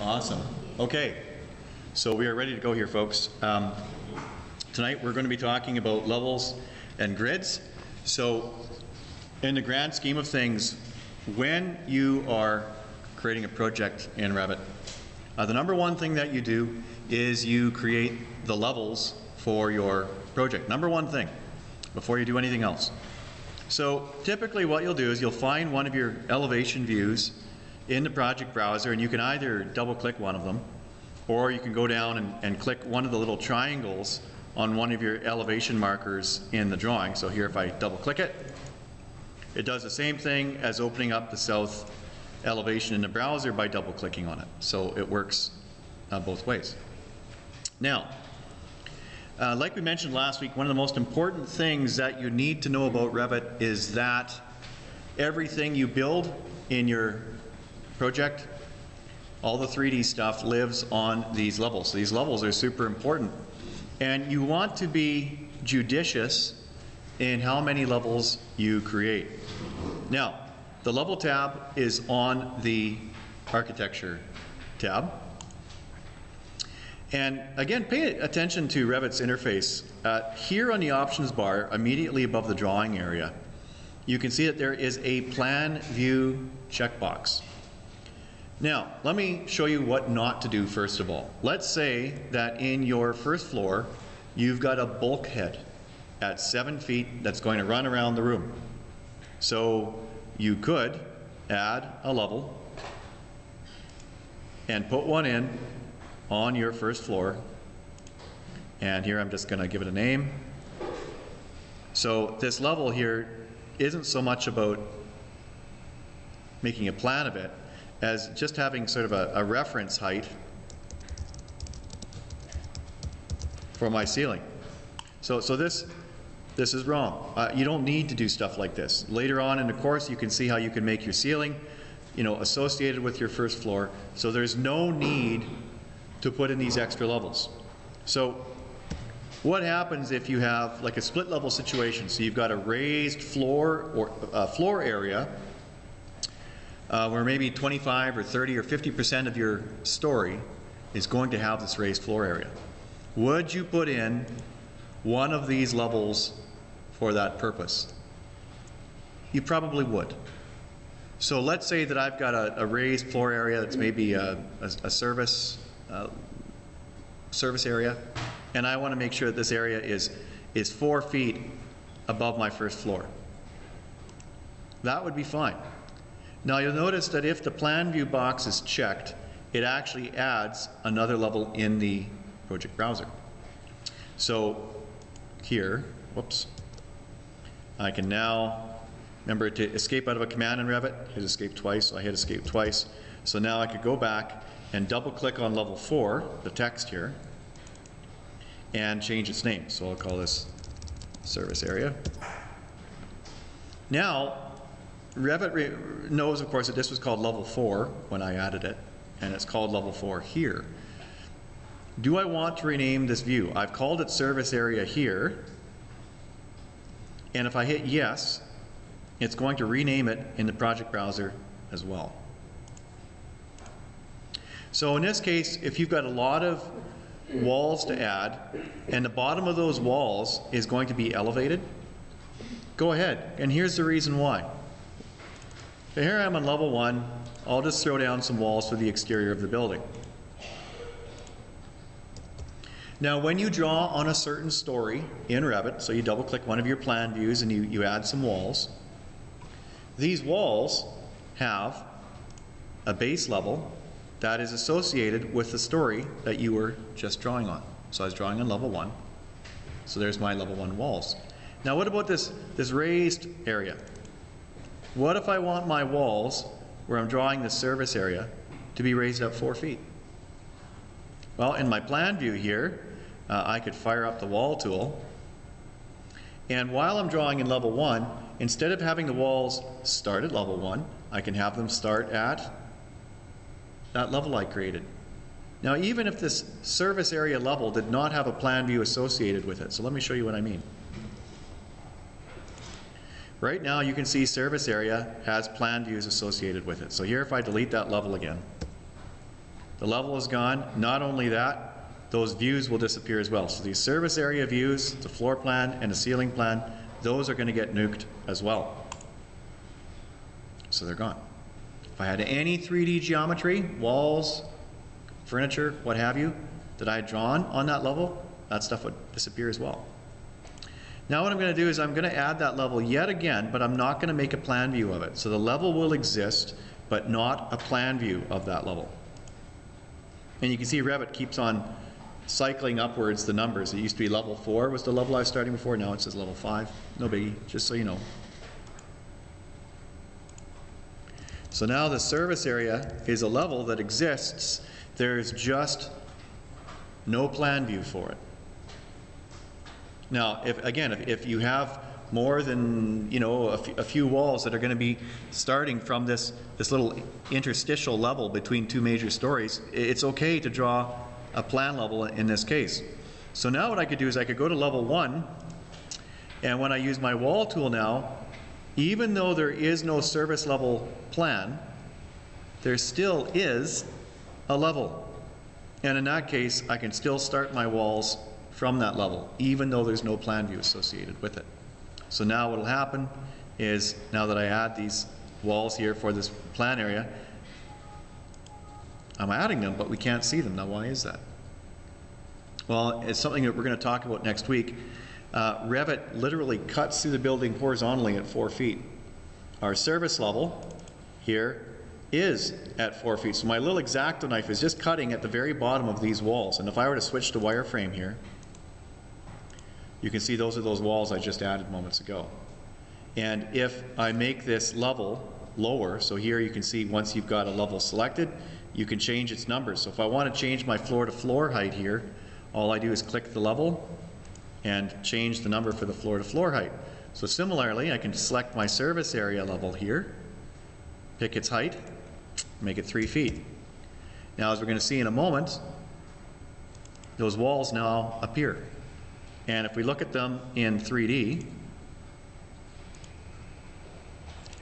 Awesome. Okay, so we are ready to go here, folks. Tonight we're going to be talking about levels and grids. So in the grand scheme of things, when you are creating a project in Revit, the number one thing that you do is you create the levels for your project. Number one thing, before you do anything else. So typically what you'll do is you'll find one of your elevation views in the project browser, and you can either double click one of them, or you can go down and click one of the little triangles on one of your elevation markers in the drawing. So here, if I double click it, it does the same thing as opening up the south elevation in the browser by double clicking on it. So it works both ways. Now, like we mentioned last week, one of the most important things that you need to know about Revit is that everything you build in your project, all the 3D stuff, lives on these levels. These levels are super important. And you want to be judicious in how many levels you create. Now, the level tab is on the architecture tab. And again, pay attention to Revit's interface. Here on the options bar, immediately above the drawing area, you can see that there is a plan view checkbox. Now, let me show you what not to do first of all. Let's say that in your first floor, you've got a bulkhead at 7 feet that's going to run around the room. So you could add a level and put one in on your first floor. And here I'm just going to give it a name. So this level here isn't so much about making a plan of it as just having sort of a reference height for my ceiling. So this is wrong. You don't need to do stuff like this. Later on in the course, you can see how you can make your ceiling, associated with your first floor. So there's no need to put in these extra levels. So what happens if you have like a split level situation? So you've got a raised floor or floor area where maybe 25 or 30 or 50% of your story is going to have this raised floor area. Would you put in one of these levels for that purpose? You probably would. So let's say that I've got a raised floor area that's maybe a service area, and I want to make sure that this area is 4 feet above my first floor. That would be fine. Now you'll notice that if the plan view box is checked, it actually adds another level in the project browser. So here, whoops, I can now, remember to escape out of a command in Revit, hit escape twice, so I hit escape twice. So now I could go back and double click on level 4, the text here, and change its name. So I'll call this service area. Now, Revit knows, of course, that this was called level 4 when I added it, and it's called level 4 here. Do I want to rename this view? I've called it service area here, and if I hit yes, it's going to rename it in the project browser as well. So in this case, if you've got a lot of walls to add, and the bottom of those walls is going to be elevated, go ahead, and here's the reason why. So here I am on level 1, I'll just throw down some walls for the exterior of the building. Now when you draw on a certain story in Revit, so you double click one of your plan views and you add some walls, these walls have a base level that is associated with the story that you were just drawing on. So I was drawing on level 1, so there's my level 1 walls. Now what about this raised area? What if I want my walls, where I'm drawing the service area, to be raised up 4 feet? Well, in my plan view here, I could fire up the wall tool, and while I'm drawing in level 1, instead of having the walls start at level 1, I can have them start at that level I created. Now even if this service area level did not have a plan view associated with it, so let me show you what I mean. Right now you can see service area has plan views associated with it. So here if I delete that level again, the level is gone. Not only that, those views will disappear as well. So these service area views, the floor plan and the ceiling plan, those are going to get nuked as well. So they're gone. If I had any 3D geometry, walls, furniture, what have you, that I had drawn on that level, that stuff would disappear as well. Now what I'm going to do is I'm going to add that level yet again, but I'm not going to make a plan view of it. So the level will exist, but not a plan view of that level. And you can see Revit keeps on cycling upwards the numbers. It used to be level 4 was the level I was starting before. Now it says level 5. No biggie, just so you know. So now the service area is a level that exists. There's just no plan view for it. Now, if you have more than, you know, a few walls that are going to be starting from this little interstitial level between two major stories, it's okay to draw a plan level in this case. So now what I could do is I could go to level 1, and when I use my wall tool now, even though there is no service level plan, there still is a level. And in that case, I can still start my walls from that level, even though there's no plan view associated with it. So now what will happen is, now that I add these walls here for this plan area, I'm adding them, but we can't see them. Now why is that? Well, it's something that we're going to talk about next week. Revit literally cuts through the building horizontally at 4 feet. Our service level here is at 4 feet. So my little X-Acto knife is just cutting at the very bottom of these walls. And if I were to switch to wireframe here, you can see those are those walls I just added moments ago. And if I make this level lower, so here you can see once you've got a level selected, you can change its numbers. So if I want to change my floor to floor height here, all I do is click the level and change the number for the floor to floor height. So similarly, I can select my service area level here, pick its height, make it 3 feet. Now as we're going to see in a moment, those walls now appear. And if we look at them in 3D,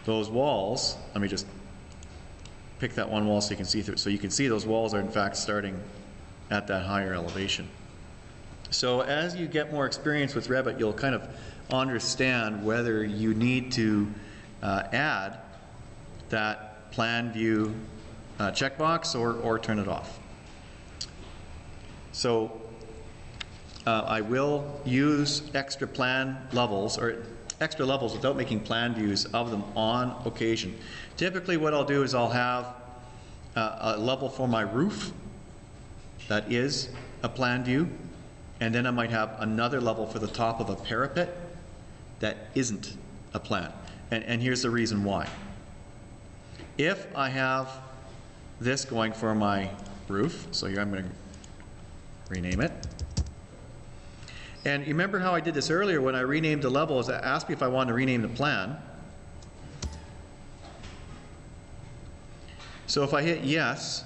those walls, let me just pick that one wall so you can see through it. So you can see those walls are in fact starting at that higher elevation. So as you get more experience with Revit, you'll kind of understand whether you need to add that plan view checkbox or turn it off. So I will use extra plan levels or extra levels without making plan views of them on occasion. Typically what I'll do is I'll have a level for my roof that is a plan view, and then I might have another level for the top of a parapet that isn't a plan. And here's the reason why. If I have this going for my roof, so here I'm going to rename it. And you remember how I did this earlier when I renamed the level, is it asked me if I wanted to rename the plan. So if I hit yes,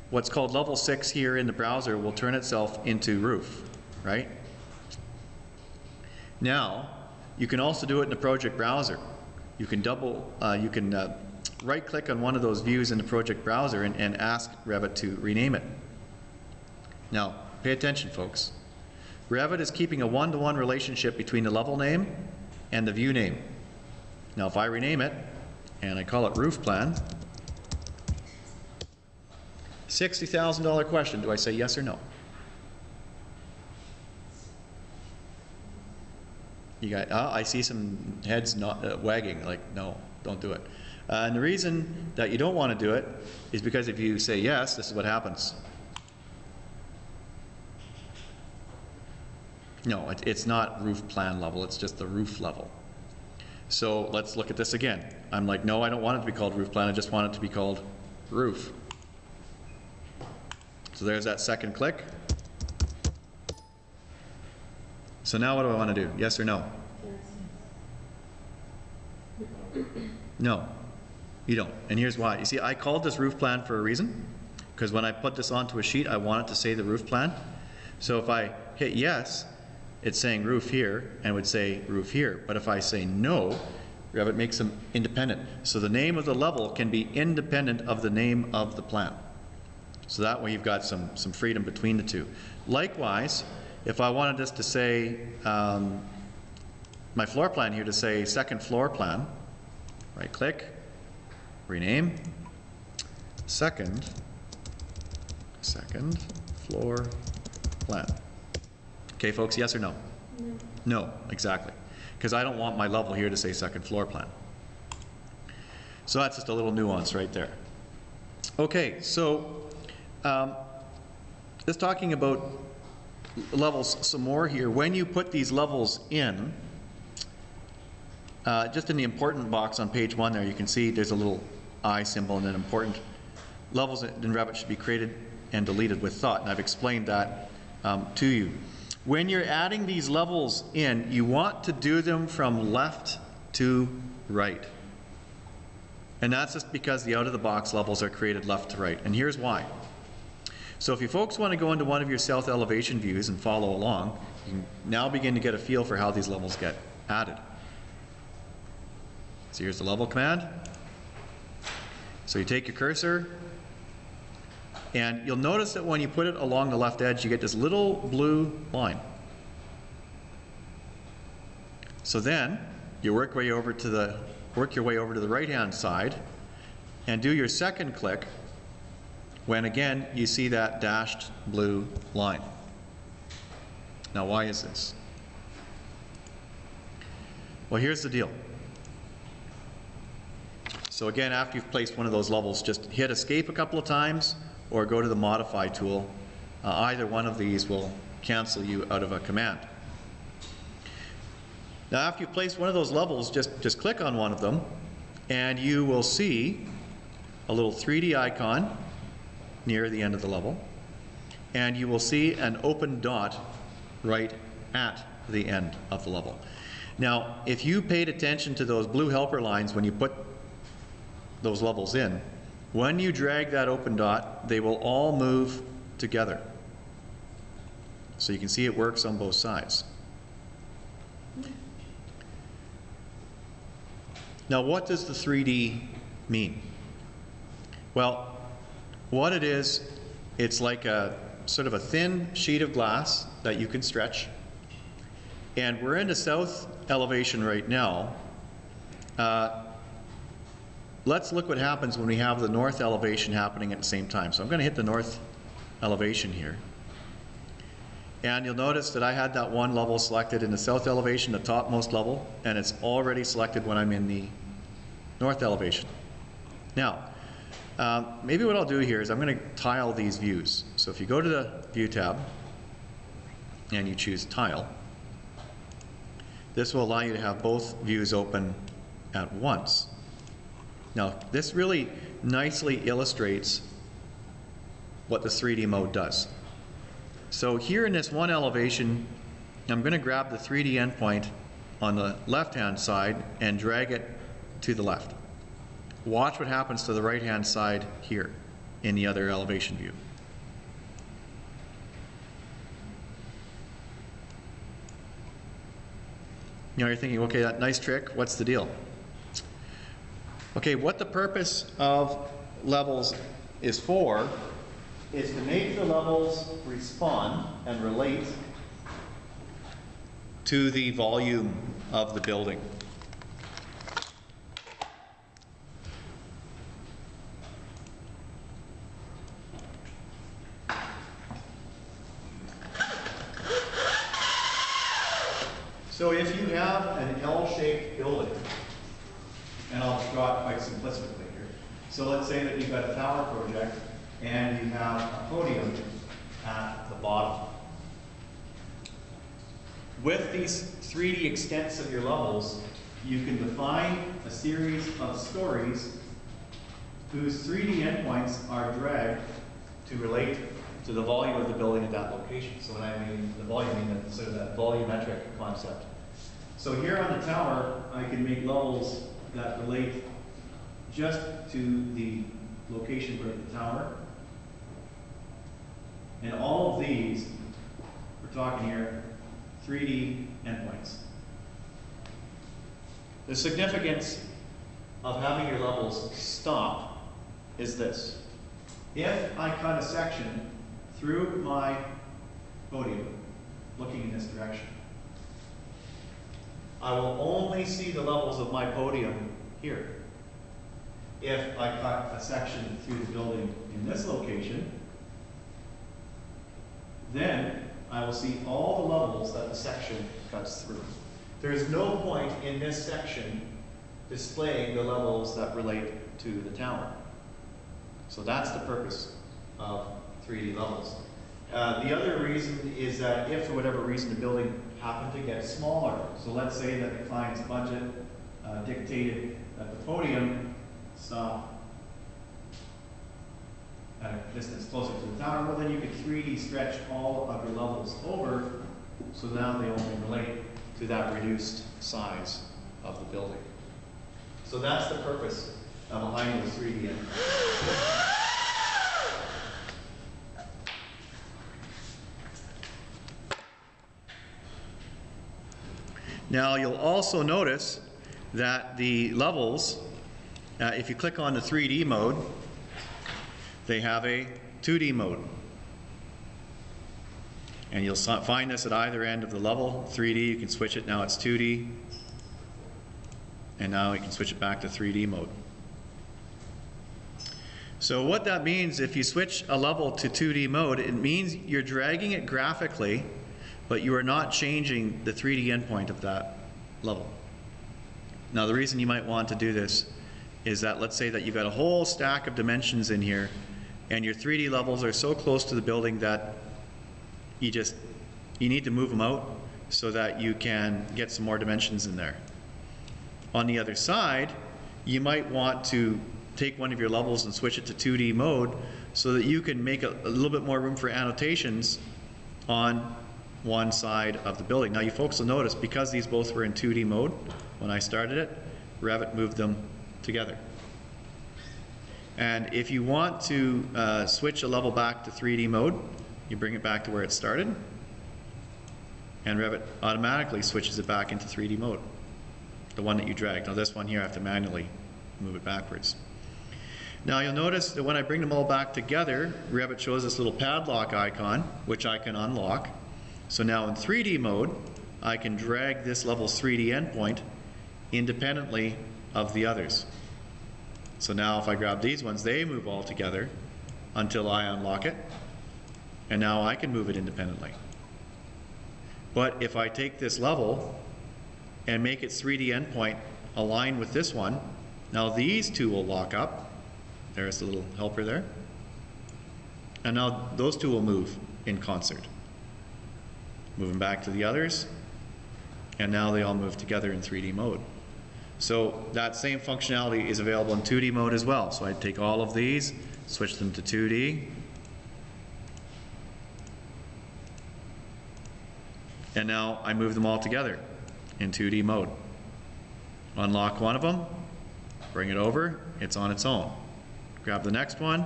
what's called level 6 here in the browser will turn itself into roof, right? Now, you can also do it in the project browser. You can right click on one of those views in the project browser and ask Revit to rename it. Now, pay attention folks. Revit is keeping a one-to-one relationship between the level name and the view name. Now if I rename it and I call it roof plan, $60,000 question, do I say yes or no? You got, I see some heads not wagging like no, don't do it. And the reason that you don't want to do it is because if you say yes, this is what happens. No, it's not roof plan level, it's just the roof level. So let's look at this again. I'm like, no, I don't want it to be called roof plan, I just want it to be called roof. So there's that second click. So now what do I want to do? Yes or no? No, you don't. And here's why. You see, I called this roof plan for a reason, because when I put this onto a sheet, I want it to say the roof plan. So if I hit yes, it's saying roof here, and it would say roof here. But if I say no, Revit makes them independent. So the name of the level can be independent of the name of the plan. So that way you've got some freedom between the two. Likewise, if I wanted this to say, my floor plan here to say second floor plan, right click, rename, second floor plan. Okay folks, yes or no? No. No, exactly. Because I don't want my level here to say second floor plan. So that's just a little nuance right there. Okay, so just talking about levels some more here. When you put these levels in, just in the important box on page 1 there, you can see there's a little I symbol and then important. Levels in Revit should be created and deleted with thought, and I've explained that to you. When you're adding these levels in, you want to do them from left to right. And that's just because the out-of-the-box levels are created left to right. And here's why. So if you folks want to go into one of your south elevation views and follow along, you can now begin to get a feel for how these levels get added. So here's the level command. So you take your cursor, and you'll notice that when you put it along the left edge, you get this little blue line. So then you work your way over to the right-hand side and do your second click when again you see that dashed blue line. Now why is this? Well, here's the deal. So again, after you've placed one of those levels, just hit escape a couple of times or go to the modify tool. Either one of these will cancel you out of a command. Now after you've placed one of those levels, just click on one of them and you will see a little 3D icon near the end of the level, and you will see an open dot right at the end of the level. Now if you paid attention to those blue helper lines when you put those levels in, when you drag that open dot, they will all move together. So you can see it works on both sides. Now what does the 3D mean? Well, what it is, it's like a sort of a thin sheet of glass that you can stretch. And we're in the south elevation right now. Let's look what happens when we have the north elevation happening at the same time. So I'm going to hit the north elevation here. And you'll notice that I had that one level selected in the south elevation, the topmost level, and it's already selected when I'm in the north elevation. Now, maybe what I'll do here is I'm going to tile these views. So if you go to the View tab and you choose Tile, this will allow you to have both views open at once. Now, this really nicely illustrates what the 3D mode does. So here in this one elevation, I'm going to grab the 3D endpoint on the left-hand side and drag it to the left. Watch what happens to the right-hand side here in the other elevation view. You know, you're thinking, okay, that nice trick, what's the deal? Okay, what the purpose of levels is for is to make the levels respond and relate to the volume of the building. So if you have an L-shaped building, and I'll draw it quite simplistically here. So let's say that you've got a tower project and you have a podium at the bottom. With these 3D extents of your levels, you can define a series of stories whose 3D endpoints are dragged to relate to the volume of the building at that location. So when I mean the volume, I mean sort of that volumetric concept. So here on the tower, I can make levels that relate just to the location for the tower. And all of these, we're talking here, 3D endpoints. The significance of having your levels stop is this. if I cut a section through my podium, looking in this direction, I will only see the levels of my podium here. If I cut a section through the building in this location, then I will see all the levels that the section cuts through. There's no point in this section displaying the levels that relate to the tower. So that's the purpose of 3D levels. The other reason is that if for whatever reason the building happened to get smaller, so let's say that the client's budget dictated that the podium stop at a distance closer to the tower, well then you could 3D stretch all of your levels over, so now they only relate to that reduced size of the building. So that's the purpose behind those 3D endpoints. Now you'll also notice that the levels, if you click on the 3D mode, they have a 2D mode. And you'll find this at either end of the level. 3D, you can switch it, now it's 2D. And now you can switch it back to 3D mode. So what that means, if you switch a level to 2D mode, it means you're dragging it graphically, but you are not changing the 3D endpoint of that level. Now the reason you might want to do this is that let's say that you've got a whole stack of dimensions in here and your 3D levels are so close to the building that you need to move them out so that you can get some more dimensions in there. On the other side, you might want to take one of your levels and switch it to 2D mode so that you can make a little bit more room for annotations on one side of the building. Now you folks will notice, because these both were in 2D mode when I started it, Revit moved them together. And if you want to switch a level back to 3D mode, you bring it back to where it started, and Revit automatically switches it back into 3D mode, the one that you dragged. Now this one here I have to manually move it backwards. Now you'll notice that when I bring them all back together, Revit shows this little padlock icon, which I can unlock. So now in 3D mode, I can drag this level's 3D endpoint independently of the others. So now if I grab these ones, they move all together until I unlock it, and now I can move it independently. But if I take this level and make its 3D endpoint align with this one, now these two will lock up. There's the little helper there. And now those two will move in concert. Moving back to the others, and now they all move together in 3D mode. So that same functionality is available in 2D mode as well. So I take all of these, switch them to 2D, and now I move them all together in 2D mode. Unlock one of them, bring it over, it's on its own. Grab the next one,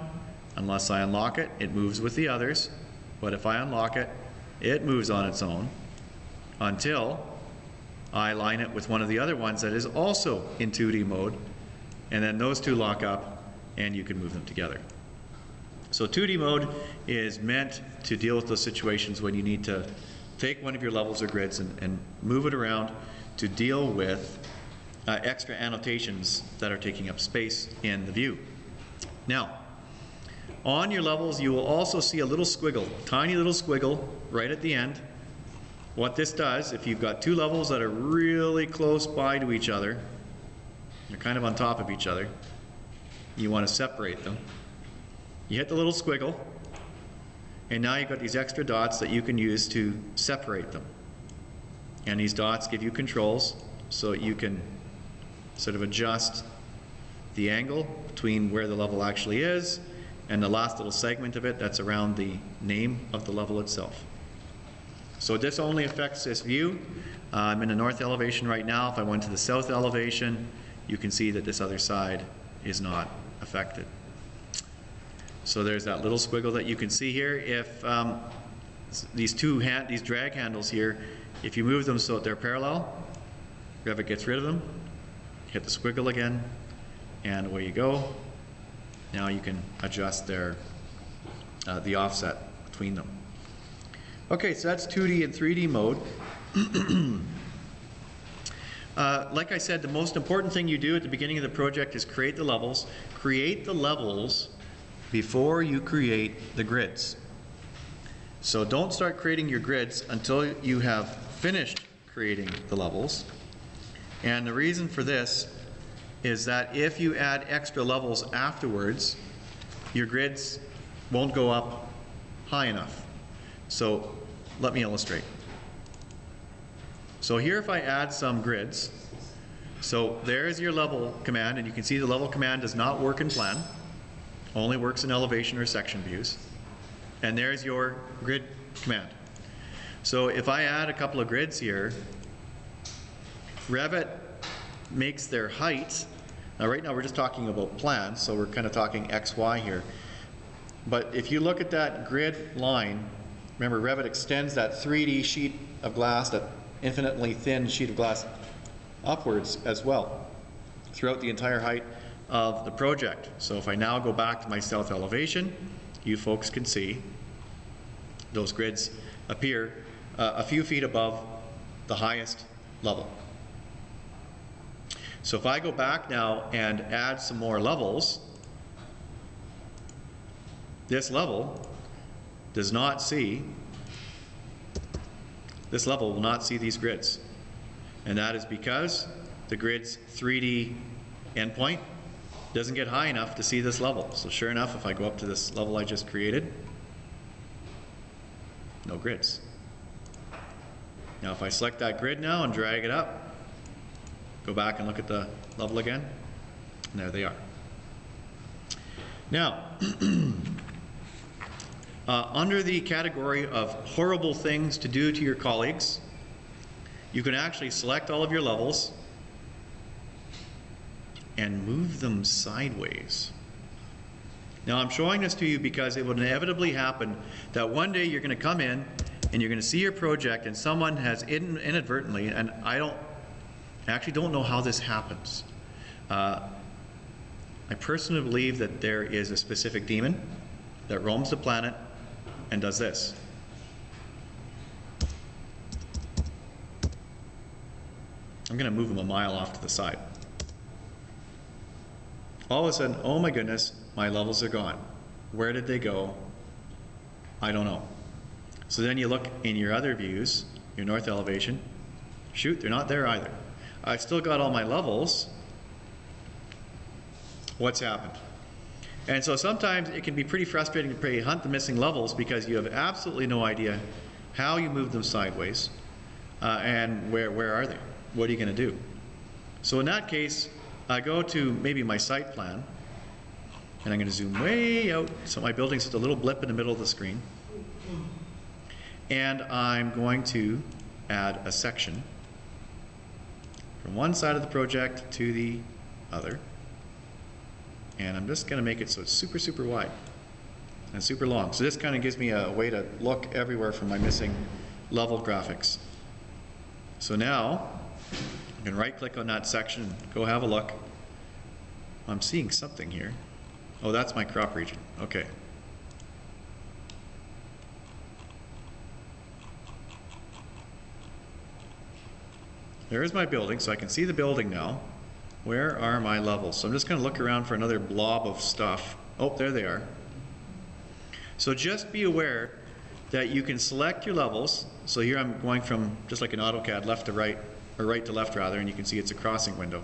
unless I unlock it, it moves with the others, but if I unlock it, it moves on its own until I line it with one of the other ones that is also in 2D mode, and then those two lock up and you can move them together. So 2D mode is meant to deal with those situations when you need to take one of your levels or grids and move it around to deal with extra annotations that are taking up space in the view. Now, on your levels, you will also see a little squiggle, tiny little squiggle right at the end. What this does, if you've got two levels that are really close by to each other, they're kind of on top of each other, you want to separate them. You hit the little squiggle, and now you've got these extra dots that you can use to separate them. And these dots give you controls so you can sort of adjust the angle between where the level actually is and the last little segment of it that's around the name of the level itself. So this only affects this view. I'm in the north elevation right now. If I went to the south elevation, you can see that this other side is not affected. So there's that little squiggle that you can see here. If these drag handles here, if you move them so that they're parallel, Revit gets rid of them. Hit the squiggle again, and away you go. Now you can adjust their the offset between them. Okay, so that's 2D and 3D mode. Like I said, the most important thing you do at the beginning of the project is create the levels. Create the levels before you create the grids. So don't start creating your grids until you have finished creating the levels. And the reason for this is that if you add extra levels afterwards, your grids won't go up high enough. So let me illustrate. So here if I add some grids, so there's your level command, and you can see the level command does not work in plan, only works in elevation or section views. And there's your grid command. So if I add a couple of grids here, Revit makes their height. Now right now we're just talking about plans, so we're kind of talking X, Y here. But if you look at that grid line, remember Revit extends that 3D sheet of glass, that infinitely thin sheet of glass, upwards as well throughout the entire height of the project. So if I now go back to my south elevation, you folks can see those grids appear a few feet above the highest level. So if I go back now and add some more levels, this level does not see, this level will not see these grids. And that is because the grid's 3D endpoint doesn't get high enough to see this level. So sure enough, if I go up to this level I just created, no grids. Now if I select that grid now and drag it up, go back and look at the level again, and there they are. Now, under the category of horrible things to do to your colleagues, you can actually select all of your levels and move them sideways. Now I'm showing this to you because it will inevitably happen that one day you're going to come in and you're going to see your project and someone has inadvertently, and I actually don't know how this happens. I personally believe that there is a specific demon that roams the planet and does this. I'm going to move them a mile off to the side. All of a sudden, oh my goodness, my levels are gone. Where did they go? I don't know. So then you look in your other views, your north elevation. Shoot, they're not there either. I've still got all my levels. What's happened? And so sometimes it can be pretty frustrating to hunt the missing levels because you have absolutely no idea how you move them sideways and where are they? What are you going to do? So in that case, I go to maybe my site plan, and I'm going to zoom way out so my building's just a little blip in the middle of the screen. And I'm going to add a section from one side of the project to the other. And I'm just going to make it so it's super, super wide and super long. So this kind of gives me a way to look everywhere for my missing level graphics. So now I can right click on that section and go have a look. I'm seeing something here. Oh, that's my crop region. Okay. There's my building, so I can see the building now. Where are my levels? So I'm just going to look around for another blob of stuff. Oh, there they are. So just be aware that you can select your levels. So here I'm going from just like an AutoCAD left to right, or right to left rather, and you can see it's a crossing window.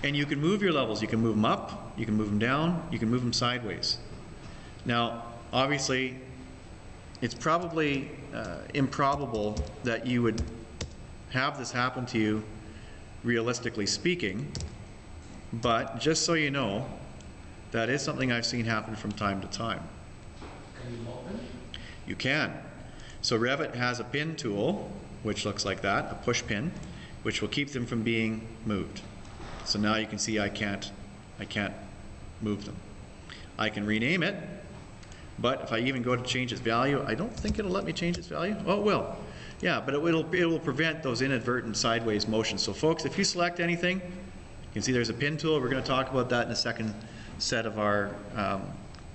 And you can move your levels. You can move them up, you can move them down, you can move them sideways. Now, obviously, it's probably improbable that you would have this happen to you, realistically speaking, but just so you know, that is something I've seen happen from time to time. Can you open? You can. So Revit has a pin tool, which looks like that, a push pin, which will keep them from being moved. So now you can see I can't move them. I can rename it, but if I even go to change its value, I don't think it'll let me change its value. Oh, it will. Yeah, but it will prevent those inadvertent sideways motions. So folks, if you select anything, you can see there's a pin tool. We're going to talk about that in the second set of our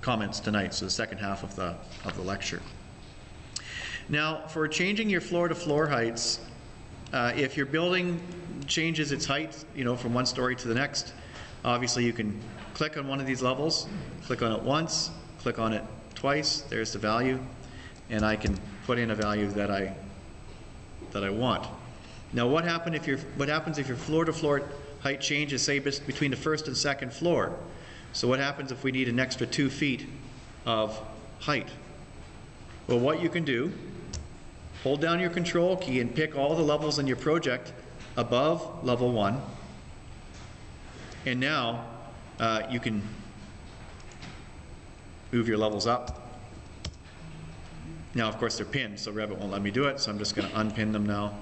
comments tonight, so the second half of the lecture. Now, for changing your floor-to-floor heights, if your building changes its height, from one story to the next, obviously you can click on one of these levels, click on it once, click on it twice, there's the value, and I can put in a value that I want. Now, what happens if your floor-to-floor height changes, say, between the first and second floor? So what happens if we need an extra 2 feet of height? Well, what you can do, hold down your control key and pick all the levels in your project above level 1. And now you can move your levels up. Now, of course, they're pinned, so Revit won't let me do it, so I'm just going to unpin them now.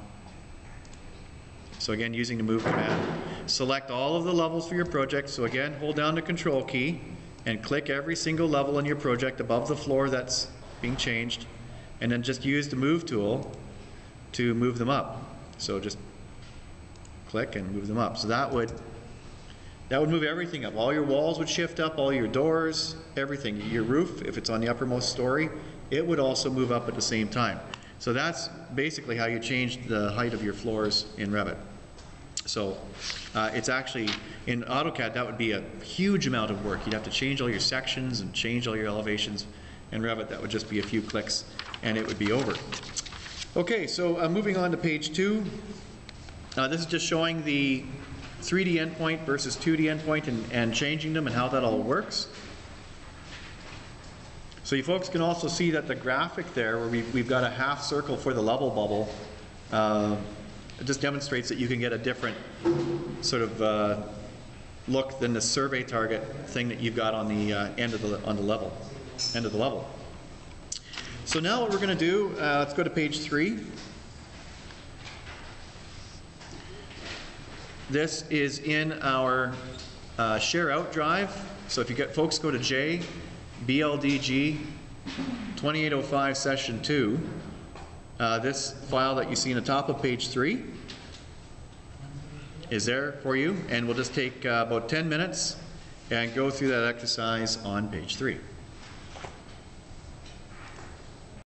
So again, using the move command, select all of the levels for your project. So again, hold down the control key and click every single level in your project above the floor that's being changed, and then just use the move tool to move them up. So just click and move them up. So that would move everything up. All your walls would shift up, all your doors, everything. Your roof, if it's on the uppermost story, it would also move up at the same time. So that's basically how you change the height of your floors in Revit. So it's actually, in AutoCAD, that would be a huge amount of work. You'd have to change all your sections and change all your elevations. In Revit, that would just be a few clicks and it would be over. Okay, so moving on to page 2. This is just showing the 3D endpoint versus 2D endpoint and changing them and how that all works. So you folks can also see that the graphic there, where we've got a half circle for the level bubble, it just demonstrates that you can get a different sort of look than the survey target thing that you've got on the end of the level. So now what we're going to do, let's go to page 3. This is in our share out drive. So if you get folks, go to J, BLDG 2805 session 2. This file that you see in the top of page 3 is there for you, and we'll just take about 10 minutes and go through that exercise on page 3.